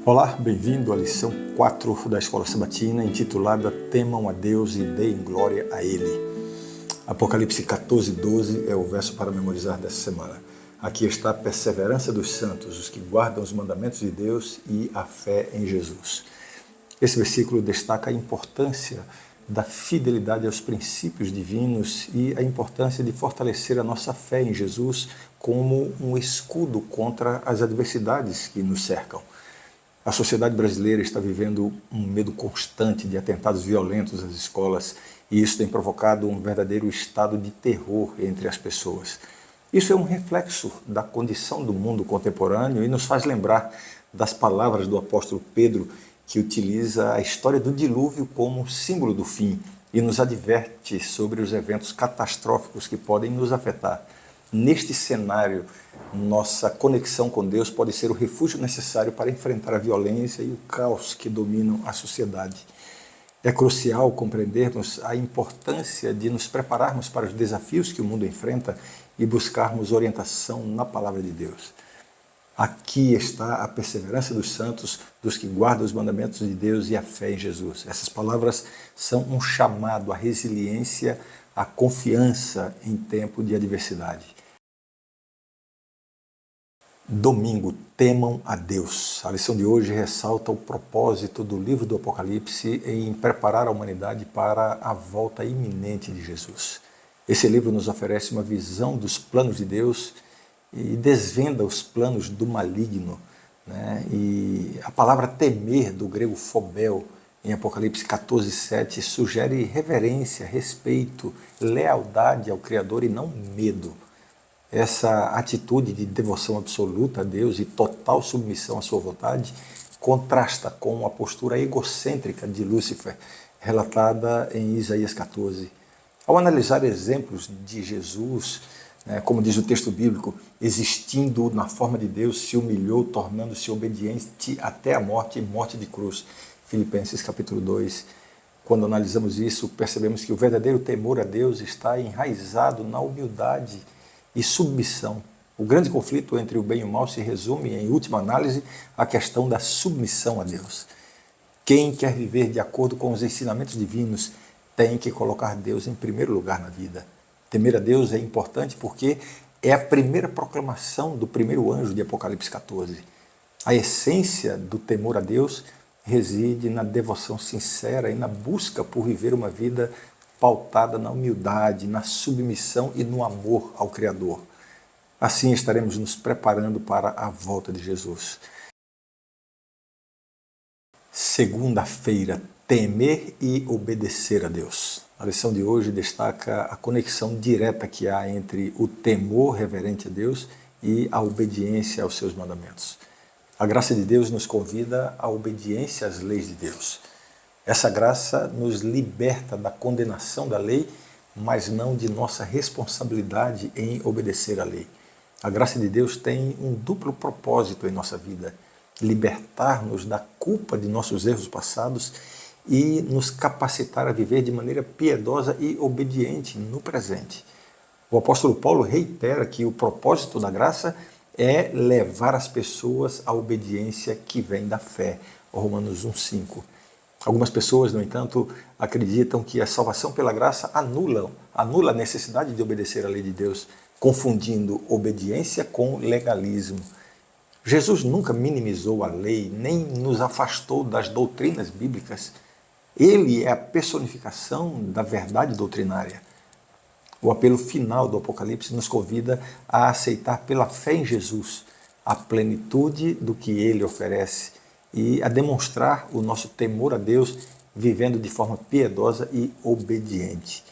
Olá, bem-vindo à lição 4 da Escola Sabatina, intitulada Temam a Deus e deem glória a Ele. Apocalipse 14:12 é o verso para memorizar dessa semana. Aqui está a perseverança dos santos, os que guardam os mandamentos de Deus e a fé em Jesus. Esse versículo destaca a importância da fidelidade aos princípios divinos e a importância de fortalecer a nossa fé em Jesus como um escudo contra as adversidades que nos cercam. A sociedade brasileira está vivendo um medo constante de atentados violentos às escolas e isso tem provocado um verdadeiro estado de terror entre as pessoas. Isso é um reflexo da condição do mundo contemporâneo e nos faz lembrar das palavras do apóstolo Pedro, que utiliza a história do dilúvio como símbolo do fim e nos adverte sobre os eventos catastróficos que podem nos afetar. Neste cenário, nossa conexão com Deus pode ser o refúgio necessário para enfrentar a violência e o caos que dominam a sociedade. É crucial compreendermos a importância de nos prepararmos para os desafios que o mundo enfrenta e buscarmos orientação na palavra de Deus. Aqui está a perseverança dos santos, dos que guardam os mandamentos de Deus e a fé em Jesus. Essas palavras são um chamado à resiliência, à confiança em tempo de adversidade. Domingo, temam a Deus. A lição de hoje ressalta o propósito do livro do Apocalipse em preparar a humanidade para a volta iminente de Jesus. Esse livro nos oferece uma visão dos planos de Deus e desvenda os planos do maligno, né? E a palavra temer, do grego phobel, em Apocalipse 14:7, sugere reverência, respeito, lealdade ao Criador e não medo. Essa atitude de devoção absoluta a Deus e total submissão à sua vontade contrasta com a postura egocêntrica de Lúcifer, relatada em Isaías 14. Ao analisar exemplos de Jesus, como diz o texto bíblico, existindo na forma de Deus, se humilhou, tornando-se obediente até a morte e morte de cruz. Filipenses capítulo 2. Quando analisamos isso, percebemos que o verdadeiro temor a Deus está enraizado na humildade e submissão. O grande conflito entre o bem e o mal se resume, em última análise, à questão da submissão a Deus. Quem quer viver de acordo com os ensinamentos divinos tem que colocar Deus em primeiro lugar na vida. Temer a Deus é importante porque é a primeira proclamação do primeiro anjo de Apocalipse 14. A essência do temor a Deus reside na devoção sincera e na busca por viver uma vida pautada na humildade, na submissão e no amor ao Criador. Assim estaremos nos preparando para a volta de Jesus. Segunda-feira, temer e obedecer a Deus. A lição de hoje destaca a conexão direta que há entre o temor reverente a Deus e a obediência aos seus mandamentos. A graça de Deus nos convida à obediência às leis de Deus. Essa graça nos liberta da condenação da lei, mas não de nossa responsabilidade em obedecer à lei. A graça de Deus tem um duplo propósito em nossa vida: libertar-nos da culpa de nossos erros passados e nos capacitar a viver de maneira piedosa e obediente no presente. O apóstolo Paulo reitera que o propósito da graça é levar as pessoas à obediência que vem da fé. Romanos 1:5. Algumas pessoas, no entanto, acreditam que a salvação pela graça anula a necessidade de obedecer à lei de Deus, confundindo obediência com legalismo. Jesus nunca minimizou a lei, nem nos afastou das doutrinas bíblicas. Ele é a personificação da verdade doutrinária. O apelo final do Apocalipse nos convida a aceitar pela fé em Jesus a plenitude do que ele oferece e a demonstrar o nosso temor a Deus vivendo de forma piedosa e obediente.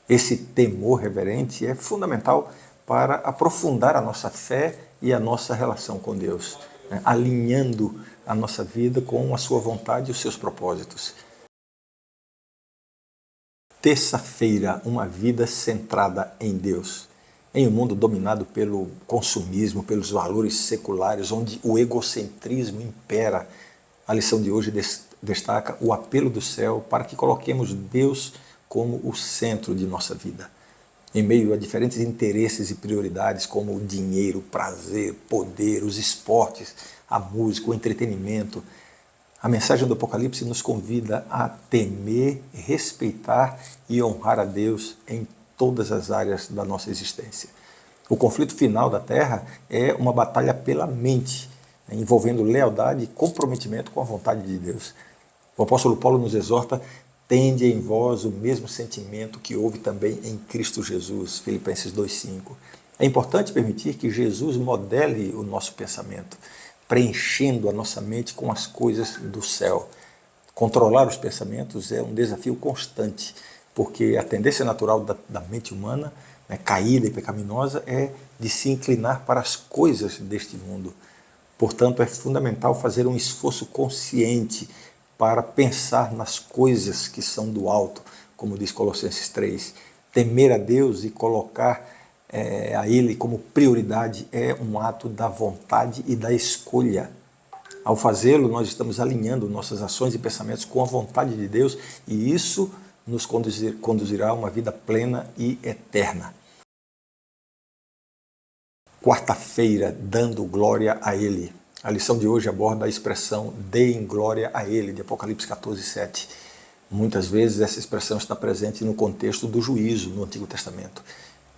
Esse temor reverente é fundamental para aprofundar a nossa fé e a nossa relação com Deus, alinhando a nossa vida com a sua vontade e os seus propósitos. Terça-feira, uma vida centrada em Deus. Em um mundo dominado pelo consumismo, pelos valores seculares, onde o egocentrismo impera, a lição de hoje destaca o apelo do céu para que coloquemos Deus como o centro de nossa vida. em meio a diferentes interesses e prioridades como o dinheiro, o prazer, o poder, os esportes, a música, o entretenimento. A mensagem do Apocalipse nos convida a temer, respeitar e honrar a Deus em todas as áreas da nossa existência. O conflito final da Terra é uma batalha pela mente, envolvendo lealdade e comprometimento com a vontade de Deus. O apóstolo Paulo nos exorta: tende em vós o mesmo sentimento que houve também em Cristo Jesus, Filipenses 2,5. É importante permitir que Jesus modele o nosso pensamento, preenchendo a nossa mente com as coisas do céu. Controlar os pensamentos é um desafio constante, porque a tendência natural da mente humana, caída e pecaminosa, é de se inclinar para as coisas deste mundo. Portanto, é fundamental fazer um esforço consciente para pensar nas coisas que são do alto, como diz Colossenses 3. Temer a Deus e colocar a Ele como prioridade é um ato da vontade e da escolha. Ao fazê-lo, nós estamos alinhando nossas ações e pensamentos com a vontade de Deus, e isso nos conduzirá a uma vida plena e eterna. Quarta-feira, dando glória a Ele. A lição de hoje aborda a expressão deem glória a Ele, de Apocalipse 14:7. Muitas vezes essa expressão está presente no contexto do juízo no Antigo Testamento.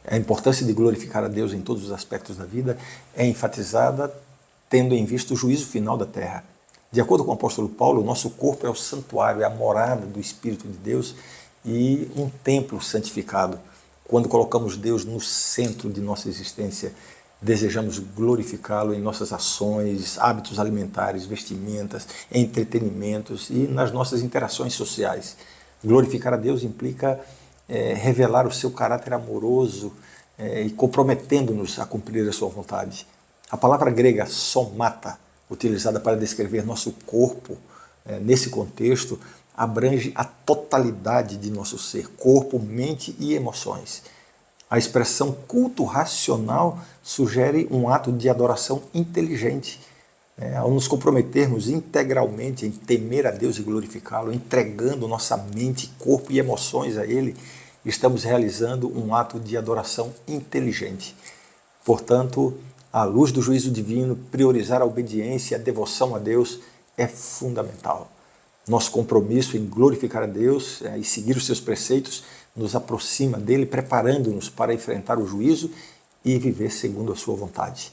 A importância de glorificar a Deus em todos os aspectos da vida é enfatizada tendo em vista o juízo final da terra. De acordo com o apóstolo Paulo, o nosso corpo é o santuário, é a morada do Espírito de Deus e um templo santificado. Quando colocamos Deus no centro de nossa existência, desejamos glorificá-lo em nossas ações, hábitos alimentares, vestimentas, entretenimentos e nas nossas interações sociais. Glorificar a Deus implica revelar o seu caráter amoroso e comprometendo-nos a cumprir a sua vontade. A palavra grega somata, utilizada para descrever nosso corpo, nesse contexto, abrange a totalidade de nosso ser, corpo, mente e emoções. A expressão culto racional sugere um ato de adoração inteligente. Ao nos comprometermos integralmente em temer a Deus e glorificá-lo, entregando nossa mente, corpo e emoções a Ele, estamos realizando um ato de adoração inteligente. Portanto, à luz do juízo divino, priorizar a obediência e a devoção a Deus é fundamental. Nosso compromisso em glorificar a Deus e seguir os seus preceitos nos aproxima dele, preparando-nos para enfrentar o juízo e viver segundo a sua vontade.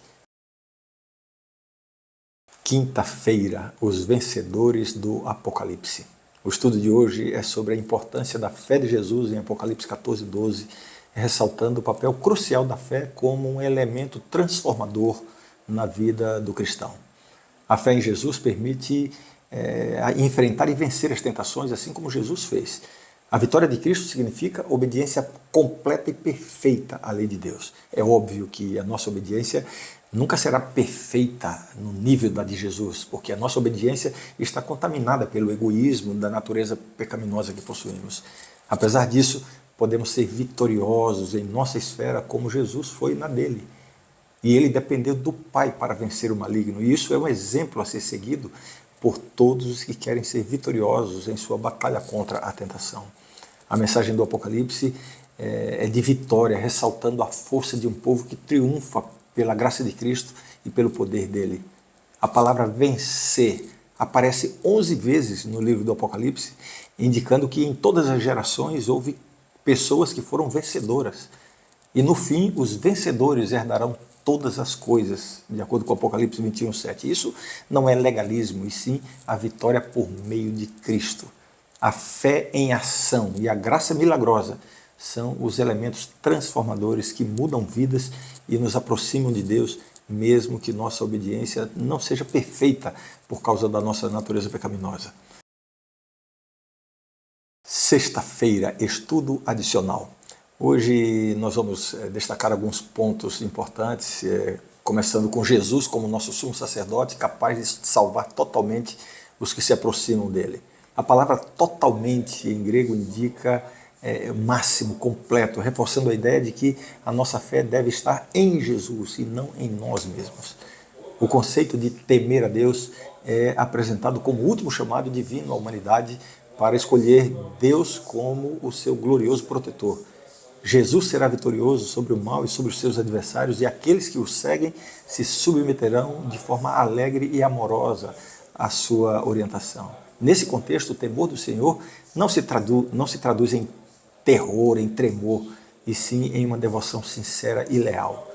Quinta-feira, os vencedores do Apocalipse. O estudo de hoje é sobre a importância da fé de Jesus em Apocalipse 14:12, ressaltando o papel crucial da fé como um elemento transformador na vida do cristão. A fé em Jesus permite enfrentar e vencer as tentações, assim como Jesus fez. A vitória de Cristo significa obediência completa e perfeita à lei de Deus. É óbvio que a nossa obediência nunca será perfeita no nível da de Jesus, porque a nossa obediência está contaminada pelo egoísmo da natureza pecaminosa que possuímos. Apesar disso, podemos ser vitoriosos em nossa esfera como Jesus foi na dele. E ele dependeu do Pai para vencer o maligno. E isso é um exemplo a ser seguido por todos os que querem ser vitoriosos em sua batalha contra a tentação. A mensagem do Apocalipse é de vitória, ressaltando a força de um povo que triunfa pela graça de Cristo e pelo poder dele. A palavra vencer aparece 11 vezes no livro do Apocalipse, indicando que em todas as gerações houve pessoas que foram vencedoras. E no fim, os vencedores herdarão todas as coisas, de acordo com Apocalipse 21:7. Isso não é legalismo, e sim a vitória por meio de Cristo. A fé em ação e a graça milagrosa são os elementos transformadores que mudam vidas e nos aproximam de Deus, mesmo que nossa obediência não seja perfeita por causa da nossa natureza pecaminosa. Sexta-feira, estudo adicional. Hoje nós vamos destacar alguns pontos importantes, começando com Jesus como nosso sumo sacerdote, capaz de salvar totalmente os que se aproximam dele. A palavra totalmente em grego indica máximo, completo, reforçando a ideia de que a nossa fé deve estar em Jesus e não em nós mesmos. O conceito de temer a Deus é apresentado como o último chamado divino à humanidade para escolher Deus como o seu glorioso protetor. Jesus será vitorioso sobre o mal e sobre os seus adversários, e aqueles que o seguem se submeterão de forma alegre e amorosa à sua orientação. Nesse contexto, o temor do Senhor não se traduz em terror, em tremor, e sim em uma devoção sincera e leal.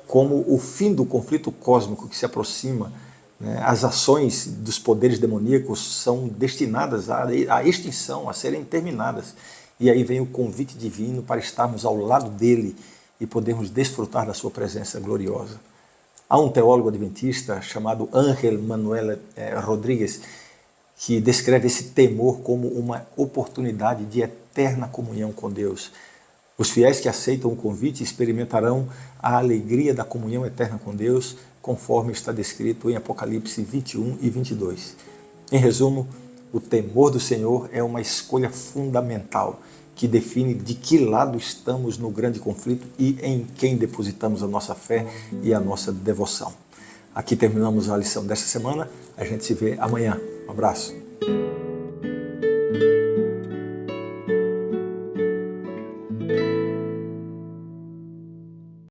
Como o fim do conflito cósmico que se aproxima, né, as ações dos poderes demoníacos são destinadas à extinção, a serem terminadas. E aí vem o convite divino para estarmos ao lado dele e podermos desfrutar da sua presença gloriosa. Há um teólogo adventista chamado Ángel Manuel Rodrigues que descreve esse temor como uma oportunidade de eterna comunhão com Deus. Os fiéis que aceitam o convite experimentarão a alegria da comunhão eterna com Deus, conforme está descrito em Apocalipse 21 e 22. Em resumo, o temor do Senhor é uma escolha fundamental que define de que lado estamos no grande conflito e em quem depositamos a nossa fé e a nossa devoção. Aqui terminamos a lição desta semana. A gente se vê amanhã. Um abraço.